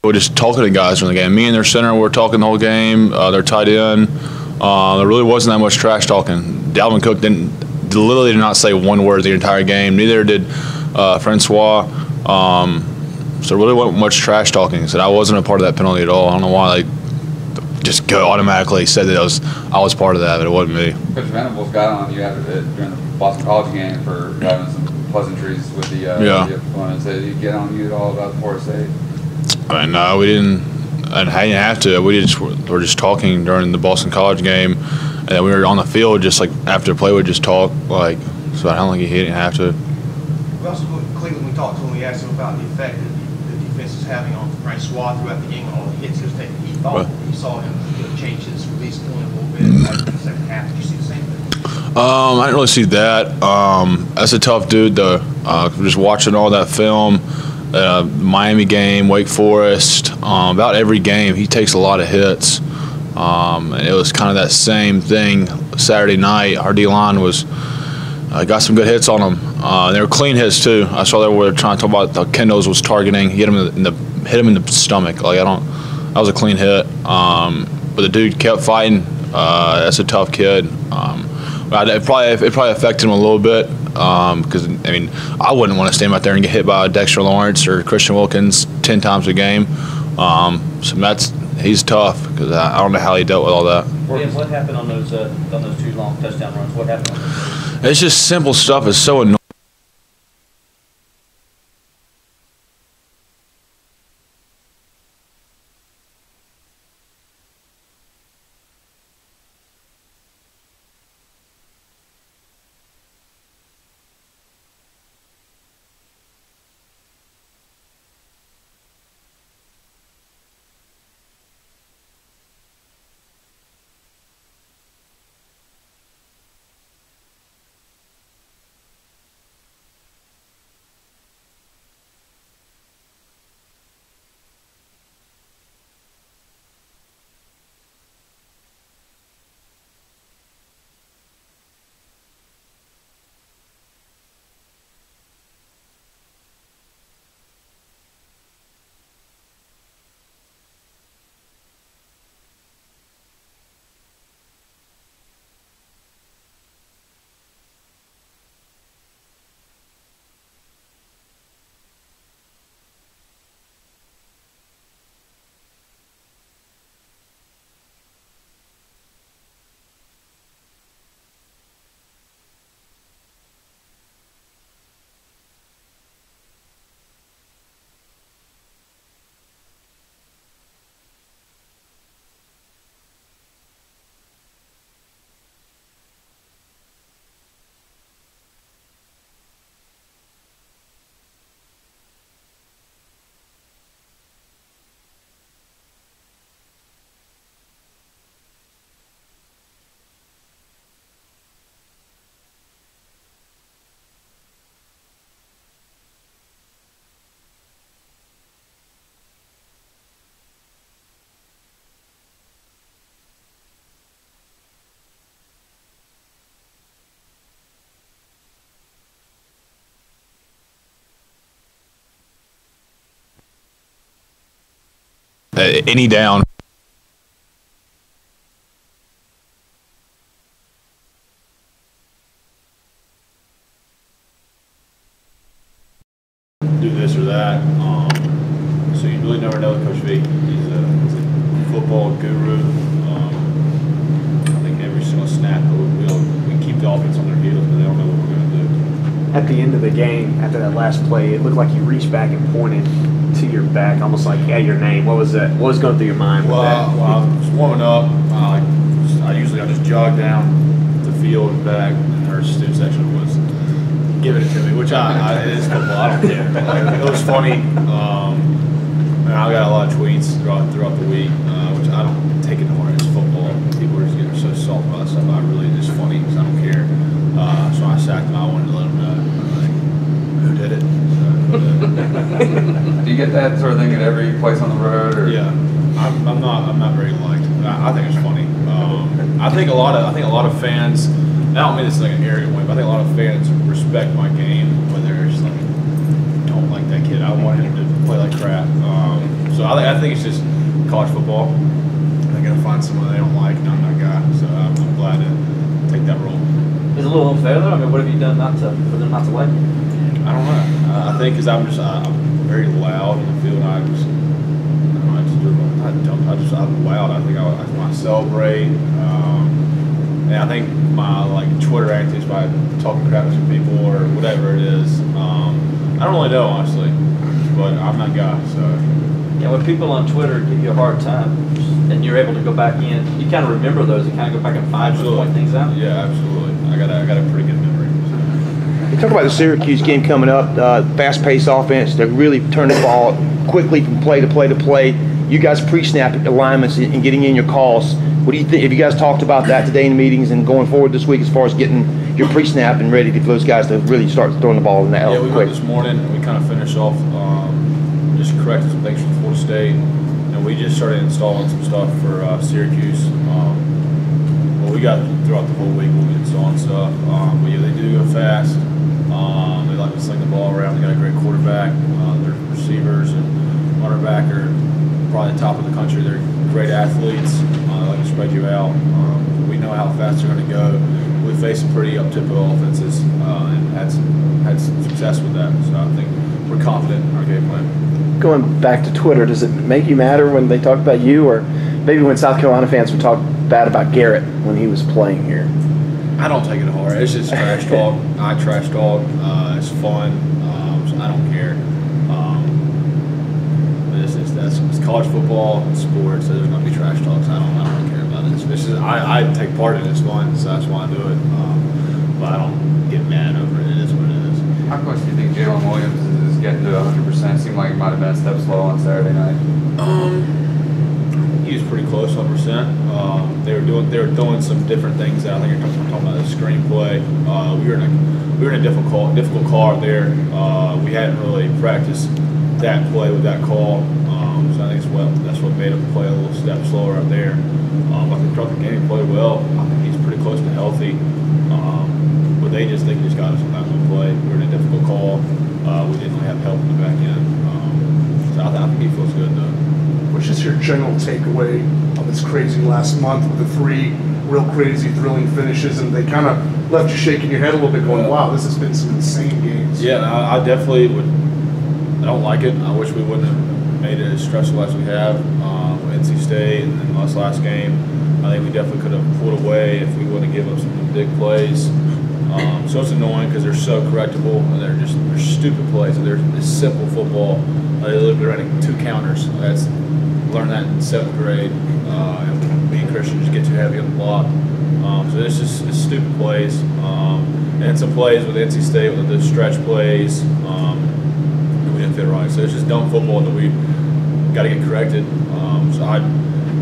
we're just talking to guys during the game. Me and their center were talking the whole game. Their tight end. There really wasn't that much trash talking. Dalvin Cook literally did not say one word the entire game. Neither did Francois. So there really wasn't much trash talking. So I wasn't a part of that penalty at all. I don't know why just automatically said that I was part of that, but it wasn't me. Coach Venables got on you during the Boston College game for having some pleasantries with the opponents. Did he get on you at all about Florida State? I mean, no, we didn't. And I didn't have to. We were just talking during the Boston College game, and then we were on the field just like after the play. We just talk like. So I don't think he didn't have to. We also Cleveland. We talked to him. We asked him about the effect that the defense is having on Francois throughout the game and all the hits he was taking. He thought he saw him change his release point a little bit like in the second half. Did you see the same thing? I didn't really see that. That's a tough dude, though. Just watching all that film, Miami game, Wake Forest, about every game, he takes a lot of hits. And it was kind of that same thing Saturday night. Our D-line got some good hits on him. They were clean hits, too. I saw they were trying to talk about the Kendall's was targeting. He hit him in the stomach. That was a clean hit. But the dude kept fighting. That's a tough kid. It probably affected him a little bit because I mean I wouldn't want to stand out there and get hit by Dexter Lawrence or Christian Wilkins 10 times a game. So he's tough because I don't know how he dealt with all that. What happened on those 2 long touchdown runs? What happened on those? It's just simple stuff. It's so annoying. Any down. Do this or that. So you really never know with Coach V. He's a football guru. I think every single snap we keep the offense on their heels, but they don't know what we're going to do. At the end of the game, after that last play, it looked like you reached back and pointed to your back, almost like, yeah, your name. What was that? What was going through your mind with that? Well, I was warming up. I just jog down the field and back, and our student section was giving it to me, which it is football. I don't care. It was funny. And I got a lot of tweets throughout the week, which I don't take it to heart. It's football. People are just getting so salty about stuff. I really just funny because I don't care. So I sacked him. I wanted to let him know. Who did it? Do you get that sort of thing at every place on the road? Or? Yeah, I'm not very liked. I think it's funny. I think a lot of fans. I don't mean this in like an arrogant way, but I think a lot of fans respect my game, but they're just like don't like that kid. I want him to play like crap. So I think think it's just college football. They're gonna find someone they don't like, and I'm that guy. So I'm glad to take that role. Is it a little unfair though? I mean, what have you done for them not to like you? I don't know. I think because I'm very loud in the field. I'm loud. I think I want to celebrate. And I think my Twitter antics by talking crap to some people or whatever it is. I don't really know honestly, but I'm that guy. So Yeah, when people on Twitter give you a hard time, and you're able to go back in, you kind of remember those and kind of go back and find and point things out. Yeah, absolutely. I got a pretty good memory. You talk about the Syracuse game coming up, fast-paced offense. They really turn the ball quickly from play to play to play. You guys pre-snap alignments and getting in your calls. What do you think? Have you guys talked about that today in the meetings and going forward this week as far as getting your pre-snap and ready for those guys to really start throwing the ball in that Yeah, we quick? went this morning and we kind of finished off, just corrected some things from Florida State. And we just started installing some stuff for Syracuse. Well, we got throughout the whole week we'll be installing stuff. But yeah, they do go fast. They like to sling the ball around. They got a great quarterback. Their receivers and running back are probably the top of the country. They're great athletes. They like to spread you out. We know how fast they're going to go. We faced some pretty up-tempo offenses and had some success with that. So I think we're confident in our game plan. Going back to Twitter, does it make you matter when they talk about you, or maybe when South Carolina fans would talk bad about Garrett when he was playing here? I don't take it hard. It's just trash talk. I trash talk. It's fun. So I don't care. But it's college football, it's sports. So there's going to be trash talks. I don't care about it. I take part in it. It's fun, so that's why I do it. But I don't get mad over it. It is what it is. How close do you think Jalen Williams is getting to 100%? Seemed like he might have been a step slow on Saturday night. He was pretty close, 100%. They were doing some different things. I think you're talking about the screenplay. We were in a difficult call out there. We hadn't really practiced that play with that call, so I think that's what made him play a little step slower up there. I think throughout the game he played well. I think he's pretty close to healthy. But they just got us on that one play. We were in a difficult call. We didn't really have help in the back end. So I think he feels good though. What's just your general takeaway on this crazy last month with the 3 real crazy, thrilling finishes, and they kind of left you shaking your head a little bit going, wow, this has been some insane games. Yeah, I definitely would. I don't like it. I wish we wouldn't have made it as stressful as we have with NC State and then last game. I think we definitely could have pulled away if we wouldn't have given up some big plays. So it's annoying because they're so correctable and they're stupid plays. And they're simple football. They literally running 2 counters. Learned that in 7th grade. And me and Christian just get too heavy on the block. So it's stupid plays. And some plays with NC State with the stretch plays. We didn't fit right. So it's just dumb football that we got to get corrected.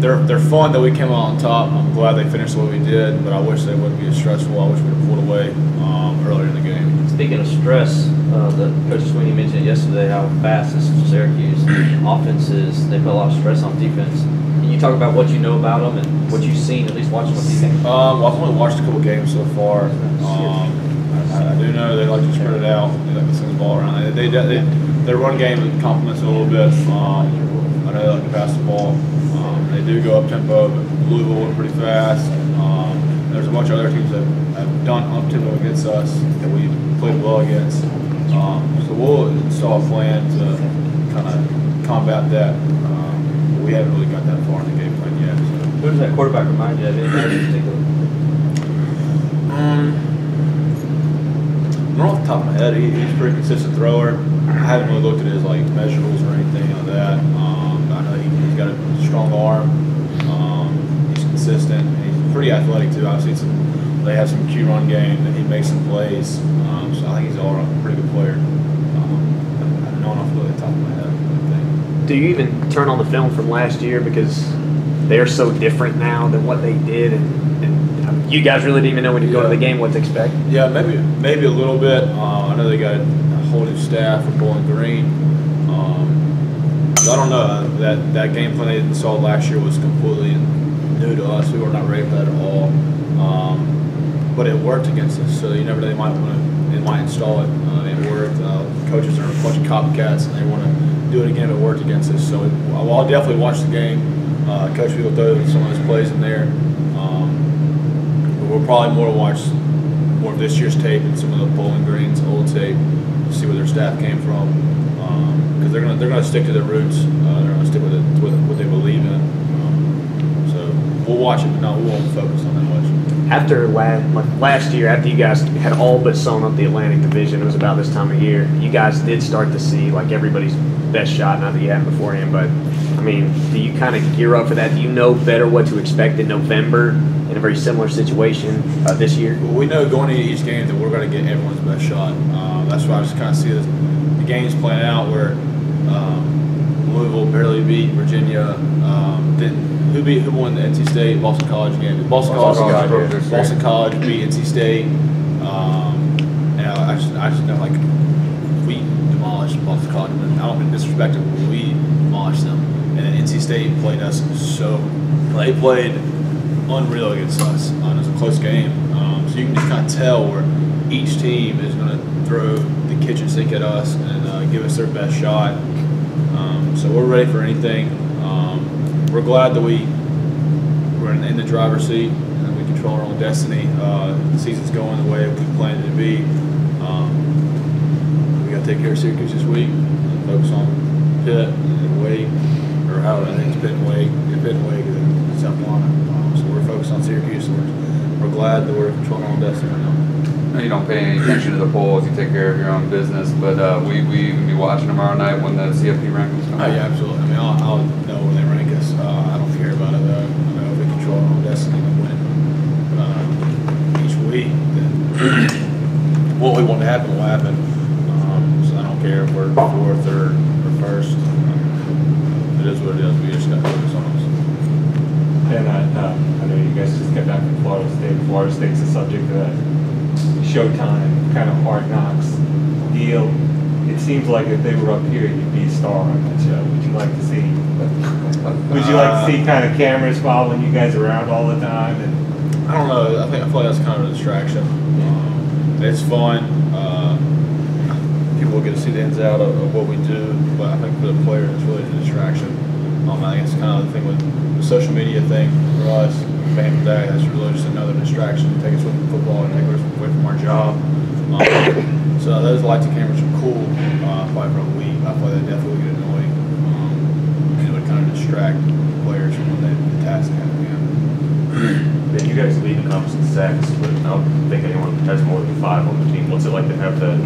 They're fun that we came out on top. I'm glad they finished the way we did, but I wish they wouldn't be as stressful. I wish we would have pulled away earlier in the game. Speaking of stress, the Coach Sweeney mentioned yesterday how fast this Syracuse offense is. They put a lot of stress on defense. Can you talk about what you know about them and what you've seen, at least watching what you think? Well, I've only watched a couple games so far. I do know they like to spread it out. They like to send the ball around. Their run game complements it a little bit. I know they like to pass the ball. They do go up tempo, but Louisville went pretty fast. There's a bunch of other teams that have done up tempo against us that we played well against. So we'll install a plan to kind of combat that. We haven't really got that far in the game plan yet. So. Who does that quarterback remind you of? Anybody in particular? Not off the top of my head, he's a pretty consistent thrower. I haven't really looked at his measurables or anything like that. I know he's got a strong arm. He's consistent. He's pretty athletic too. I've seen they have some Q run game that he makes some plays. So I think he's all around a pretty good player. I don't know off the top of my head. Do you even turn on the film from last year because they're so different now than what they did, and you guys really didn't even know when you go to the game what to expect? Yeah, maybe a little bit. I know they got a whole new staff with Bowling Green. So I don't know. That game plan they saw last year was completely new to us. We were not ready for that at all. But it worked against us, so you never know. They might install it. It worked. coaches are a bunch of copycats and they want to do it again. It worked against us. So I'll definitely watch the game. Coach will throw some of his plays in there. But we'll probably watch more of this year's tape and some of the Bowling Green's old tape to see where their staff came from. Because they're gonna stick to their roots. They're gonna stick with what they believe in. So we'll watch it, but we won't focus on that much. After last year, after you guys had all but sewn up the Atlantic Division, it was about this time of year, you guys did start to see like everybody's best shot, not that you had beforehand, but I mean, do you kind of gear up for that? Do you know better what to expect in November in a very similar situation this year? Well, we know going into each game that we're going to get everyone's best shot. That's why I just kind of see the games playing out where Louisville barely beat Virginia. Who won the NC State Boston College game? Boston College beat NC State. And I just know like we demolished Boston College. I don't mean disrespectful, but we demolished them. And then NC State played us they played unreal against us. It was a close game. So you can just kind of tell where each team is going to throw the kitchen sink at us and give us their best shot. So we're ready for anything. We're glad that we're in the driver's seat and we control our own destiny. The season's going the way we planned it to be. We got to take care of Syracuse this week and focus on Pitt and Wake, or however I think it's Pitt and Wake in South Carolina. So we're focused on Syracuse. We're glad that we're controlling our own destiny right now. You don't pay any attention to the polls. You take care of your own business. But we even be watching tomorrow night when the CFP rankings come out. Oh yeah, absolutely. I mean, I'll know where they rank us. I don't care about it. I know if we control our own destiny and win each week, then what we want to happen will happen. So I don't care if we're fourth or first. It is what it is. We just got to focus on us. And I know you guys just got back from Florida State. Florida State's the subject of that Showtime kind of Hard Knocks deal. It seems like if they were up here, you'd be a star on that show. Would you like to see? Would you like to see kind of cameras following you guys around all the time? And I don't know. I feel like that's kind of a distraction. It's fun. People will get to see the ins and outs of what we do, but I think for the players, it's really a distraction. I think it's kind of the thing with the social media thing for us. Fan today, that's really just another distraction to take us away from football and take us away from our job. So those lights and cameras are cool, probably for a week. I feel like they definitely get annoying. And it would kind of distract players from what the task they have to be on. then you guys lead in ups and sacks, but I don't think anyone has more than 5 on the team. What's it like to have that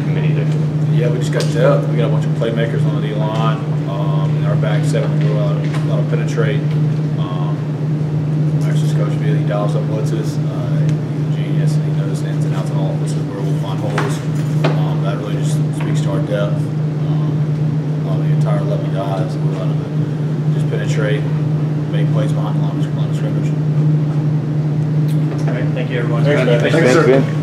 committee there? Yeah, we just got depth. We got a bunch of playmakers on the D-line. In our back seven, we do a lot of penetrate. Coach Bill, he dials up blitzes. He's a genius, and he knows the ins and outs of all this is where we'll find holes. That really just speaks to our depth. The entire 11 guys, we're allowed to just penetrate, make plays behind the line of scrimmage. All right, thank you, everyone. Thanks, Thanks, sir.